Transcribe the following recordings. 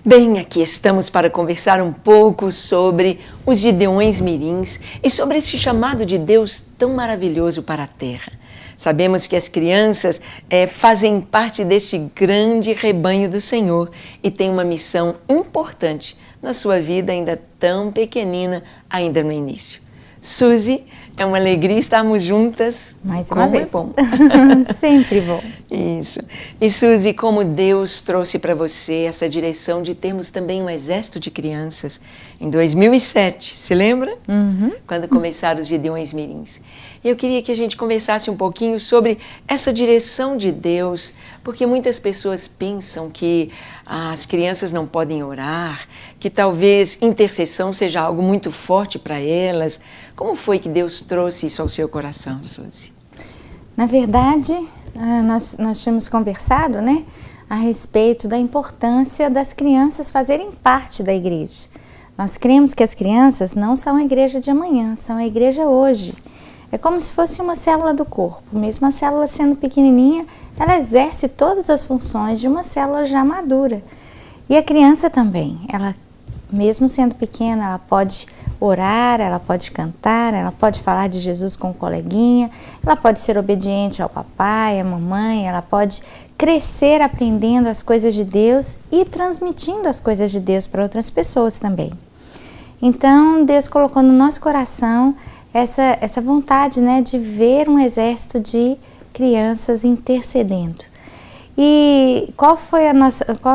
Bem, aqui estamos para conversar um pouco sobre os Gideões Mirins e sobre esse chamado de Deus tão maravilhoso para a terra. Sabemos que as crianças fazem parte deste grande rebanho do Senhor e têm uma missão importante na sua vida ainda tão pequenina, ainda no início. Suzy, é uma alegria estarmos juntas. Mais uma vez. É bom. Sempre bom. Isso. E Suzy, como Deus trouxe para você essa direção de termos também um exército de crianças em 2007, se lembra? Uhum. Quando começaram os Gideões Mirins. Eu queria que a gente conversasse um pouquinho sobre essa direção de Deus, porque muitas pessoas pensam que as crianças não podem orar, que talvez intercessão seja algo muito forte para elas. Como foi que Deus trouxe isso ao seu coração, Suzy? Na verdade, nós tínhamos conversado, né, a respeito da importância das crianças fazerem parte da igreja. Nós cremos que as crianças não são a igreja de amanhã, são a igreja hoje. É como se fosse uma célula do corpo. Mesmo a célula sendo pequenininha, ela exerce todas as funções de uma célula já madura. E a criança também, ela, mesmo sendo pequena, ela pode orar, ela pode cantar, ela pode falar de Jesus com o coleguinha, ela pode ser obediente ao papai, à mamãe, ela pode crescer aprendendo as coisas de Deus e transmitindo as coisas de Deus para outras pessoas também. Então, Deus colocou no nosso coração essa vontade, né, de ver um exército de crianças intercedendo. E qual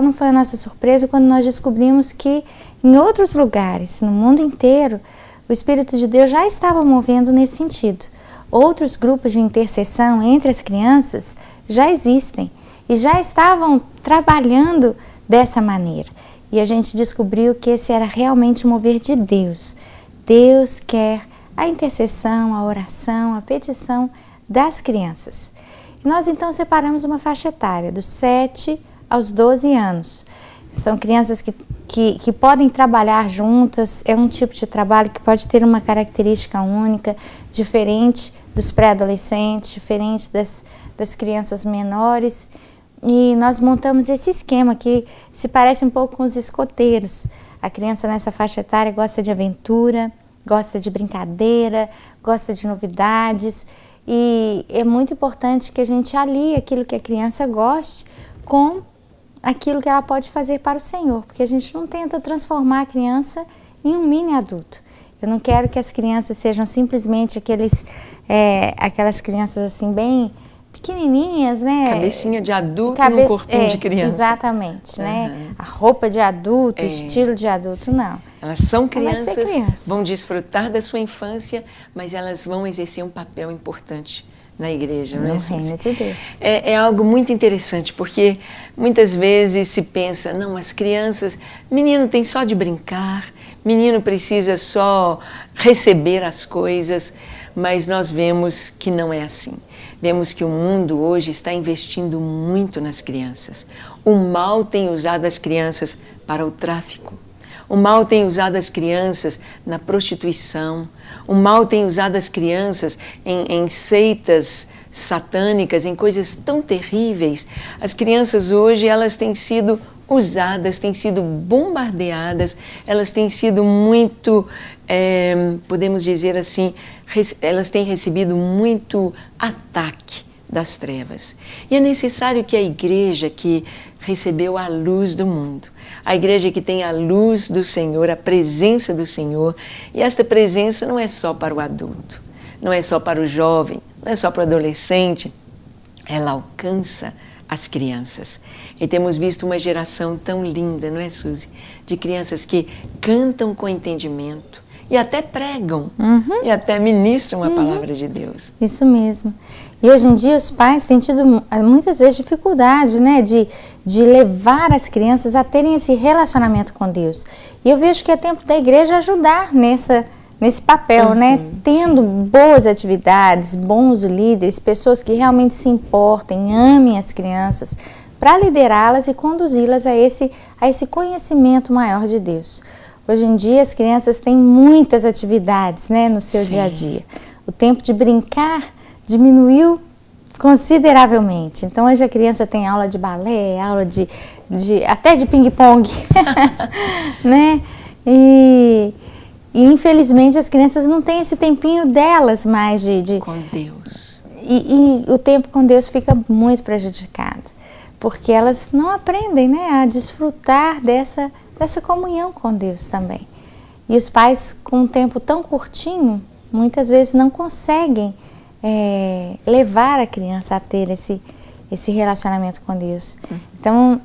não foi a nossa surpresa quando nós descobrimos que em outros lugares, no mundo inteiro, o Espírito de Deus já estava movendo nesse sentido. Outros grupos de intercessão entre as crianças já existem e já estavam trabalhando dessa maneira. E a gente descobriu que esse era realmente o mover de Deus. Deus quer a intercessão, a oração, a petição das crianças. E nós então separamos uma faixa etária, dos 7 aos 12 anos. São crianças que podem trabalhar juntas, é um tipo de trabalho que pode ter uma característica única, diferente dos pré-adolescentes, diferente das crianças menores. E nós montamos esse esquema que se parece um pouco com os escoteiros. A criança nessa faixa etária gosta de aventura, gosta de brincadeira, gosta de novidades, e é muito importante que a gente alie aquilo que a criança goste com aquilo que ela pode fazer para o Senhor, porque a gente não tenta transformar a criança em um mini adulto. Eu não quero que as crianças sejam simplesmente aquelas crianças assim bem pequenininhas, né? Cabecinha de adulto num corpinho de criança. Exatamente, né? A roupa de adulto, o estilo de adulto, sim. não. Elas são crianças, vão desfrutar da sua infância, mas elas vão exercer um papel importante na igreja, não é? No reino de Deus. É algo muito interessante, porque muitas vezes se pensa, não, as crianças, menino tem só de brincar, menino precisa só receber as coisas, mas nós vemos que não é assim. Vemos que o mundo hoje está investindo muito nas crianças. O mal tem usado as crianças para o tráfico. O mal tem usado as crianças na prostituição. O mal tem usado as crianças em seitas satânicas, em coisas tão terríveis. As crianças hoje, elas têm sido usadas, têm sido bombardeadas, elas têm sido muito, podemos dizer assim, elas têm recebido muito ataque das trevas. E é necessário que a igreja que recebeu a luz do mundo, a igreja que tem a luz do Senhor, a presença do Senhor, e esta presença não é só para o adulto, não é só para o jovem, não é só para o adolescente, ela alcança as crianças. E temos visto uma geração tão linda, não é, Suzy? De crianças que cantam com entendimento e até pregam, e até ministram a palavra de Deus. Isso mesmo. E hoje em dia os pais têm tido muitas vezes dificuldade, né, de levar as crianças a terem esse relacionamento com Deus. E eu vejo que é tempo da igreja ajudar nesse papel, né? Tendo boas atividades, bons líderes, pessoas que realmente se importem, amem as crianças, para liderá-las e conduzi-las a esse conhecimento maior de Deus. Hoje em dia as crianças têm muitas atividades, né, no seu dia a dia. O tempo de brincar diminuiu consideravelmente. Então hoje a criança tem aula de balé, aula até de ping-pong, né? E infelizmente as crianças não têm esse tempinho delas mais com Deus. E o tempo com Deus fica muito prejudicado, porque elas não aprendem, né, a desfrutar dessa comunhão com Deus também. E os pais, com um tempo tão curtinho, muitas vezes não conseguem levar a criança a ter esse relacionamento com Deus. Então,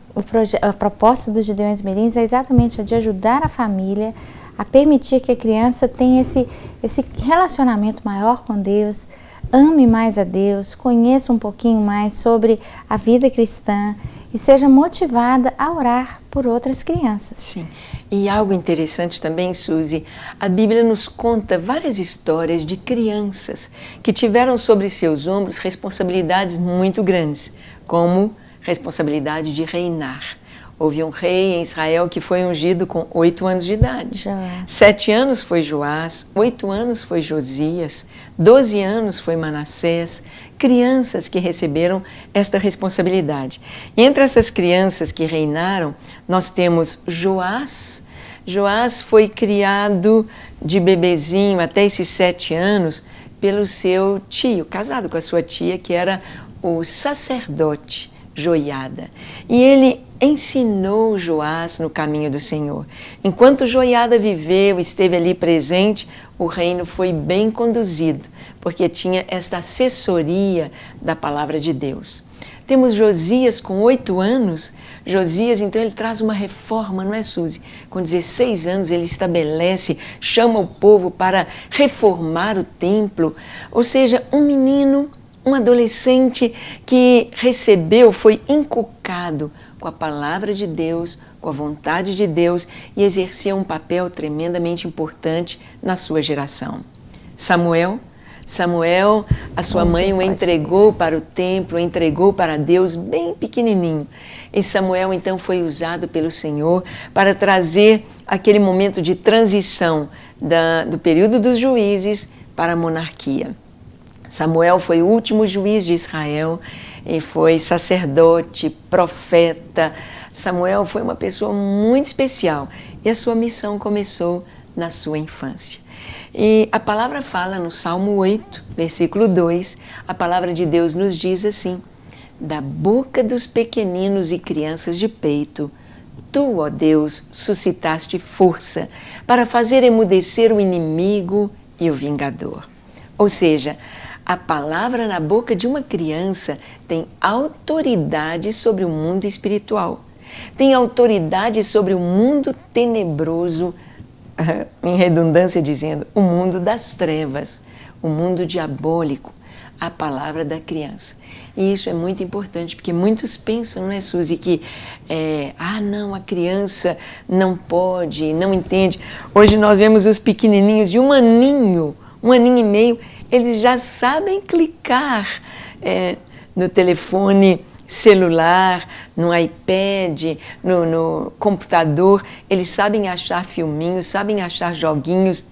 a proposta dos Gideões Mirins é exatamente a de ajudar a família a permitir que a criança tenha esse relacionamento maior com Deus, ame mais a Deus, conheça um pouquinho mais sobre a vida cristã e seja motivada a orar por outras crianças. Sim. E algo interessante também, Suzy, a Bíblia nos conta várias histórias de crianças que tiveram sobre seus ombros responsabilidades muito grandes, como responsabilidade de reinar. Houve um rei em Israel que foi ungido com 8 anos de idade. 7 anos foi Joás, 8 anos foi Josias, 12 anos foi Manassés, crianças que receberam esta responsabilidade. E entre essas crianças que reinaram, nós temos Joás. Joás foi criado de bebezinho até esses 7 anos pelo seu tio, casado com a sua tia, que era o sacerdote Joiada. E ele ensinou Joás no caminho do Senhor. Enquanto Joiada viveu, esteve ali presente, o reino foi bem conduzido, porque tinha esta assessoria da palavra de Deus. Temos Josias com 8 anos. Josias, então, ele traz uma reforma, não é, Suzy? Com 16 anos ele estabelece, chama o povo para reformar o templo. Ou seja, um menino, um adolescente que recebeu, foi inculcado com a palavra de Deus, com a vontade de Deus e exercia um papel tremendamente importante na sua geração. Samuel, a sua mãe o entregou para o templo, o entregou para Deus bem pequenininho. E Samuel então foi usado pelo Senhor para trazer aquele momento de transição do período dos juízes para a monarquia. Samuel foi o último juiz de Israel e foi sacerdote, profeta. Samuel foi uma pessoa muito especial e a sua missão começou na sua infância. E a palavra fala no Salmo 8, versículo 2, a palavra de Deus nos diz assim: da boca dos pequeninos e crianças de peito, tu, ó Deus, suscitaste força para fazer emudecer o inimigo e o vingador. Ou seja, a palavra na boca de uma criança tem autoridade sobre o mundo espiritual, tem autoridade sobre o mundo tenebroso, em redundância dizendo, o mundo das trevas, o mundo diabólico, a palavra da criança. E isso é muito importante, porque muitos pensam, não é, Suzy, que não, a criança não pode, não entende. Hoje nós vemos os pequenininhos de um aninho e meio, eles já sabem clicar no telefone celular, no iPad, no computador, eles sabem achar filminhos, sabem achar joguinhos.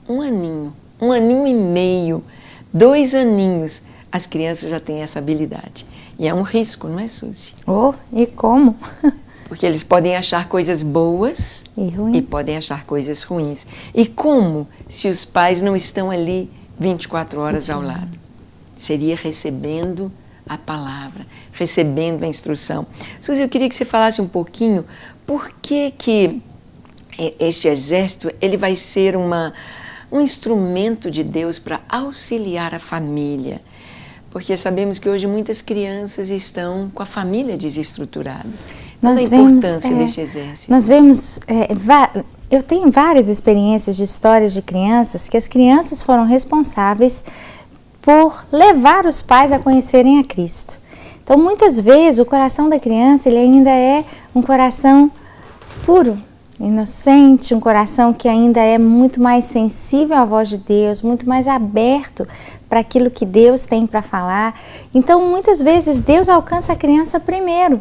Um aninho e meio, 2 aninhos, as crianças já têm essa habilidade. E é um risco, não é, Suzy? Oh, e como? Porque eles podem achar coisas boas e podem achar coisas ruins. E como se os pais não estão ali 24 horas ao lado? Seria recebendo a palavra, recebendo a instrução. Suzy, eu queria que você falasse um pouquinho por que este exército ele vai ser um instrumento de Deus para auxiliar a família. Porque sabemos que hoje muitas crianças estão com a família desestruturada. Qual a importância deste exército? Nós vemos, eu tenho várias experiências de histórias de crianças que as crianças foram responsáveis por levar os pais a conhecerem a Cristo. Então, muitas vezes, o coração da criança ele ainda é um coração puro, inocente, um coração que ainda é muito mais sensível à voz de Deus, muito mais aberto para aquilo que Deus tem para falar. Então, muitas vezes, Deus alcança a criança primeiro.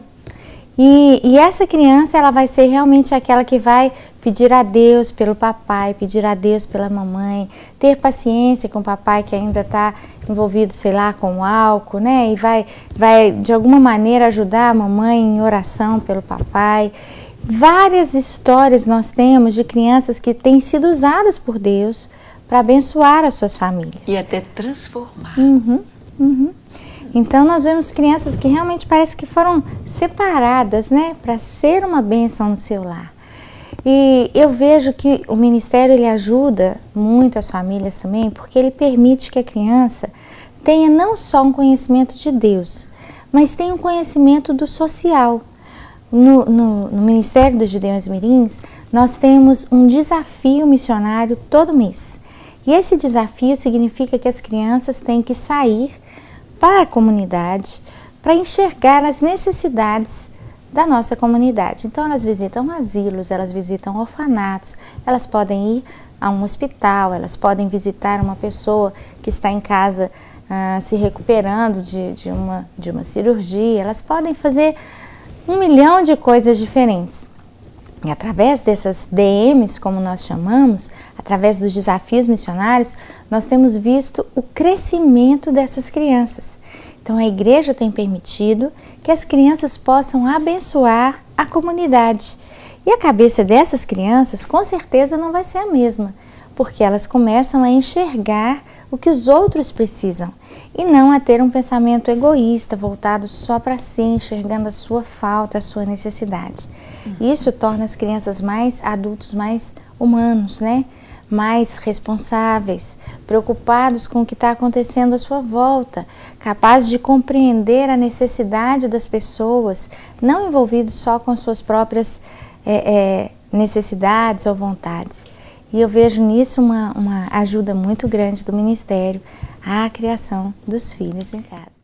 E essa criança, ela vai ser realmente aquela que vai pedir a Deus pelo papai, pedir a Deus pela mamãe, ter paciência com o papai que ainda está envolvido, sei lá, com o álcool, né? E vai de alguma maneira ajudar a mamãe em oração pelo papai. Várias histórias nós temos de crianças que têm sido usadas por Deus para abençoar as suas famílias. E até transformar. Então nós vemos crianças que realmente parece que foram separadas, né, para ser uma bênção no seu lar. E eu vejo que o ministério ele ajuda muito as famílias também, porque ele permite que a criança tenha não só um conhecimento de Deus, mas tenha um conhecimento do social. No Ministério dos Gideões Mirins, nós temos um desafio missionário todo mês. E esse desafio significa que as crianças têm que sair para a comunidade, para enxergar as necessidades da nossa comunidade. Então elas visitam asilos, elas visitam orfanatos, elas podem ir a um hospital, elas podem visitar uma pessoa que está em casa se recuperando de uma cirurgia, elas podem fazer 1 milhão de coisas diferentes. E através dessas DMs, como nós chamamos, através dos desafios missionários, nós temos visto o crescimento dessas crianças. Então a igreja tem permitido que as crianças possam abençoar a comunidade. E a cabeça dessas crianças com certeza não vai ser a mesma, porque elas começam a enxergar o que os outros precisam e não a ter um pensamento egoísta, voltado só para si, enxergando a sua falta, a sua necessidade. Isso torna as crianças adultos mais humanos, né? Mais responsáveis, preocupados com o que está acontecendo à sua volta, capazes de compreender a necessidade das pessoas, não envolvidos só com suas próprias necessidades ou vontades. E eu vejo nisso uma ajuda muito grande do ministério à criação dos filhos em casa.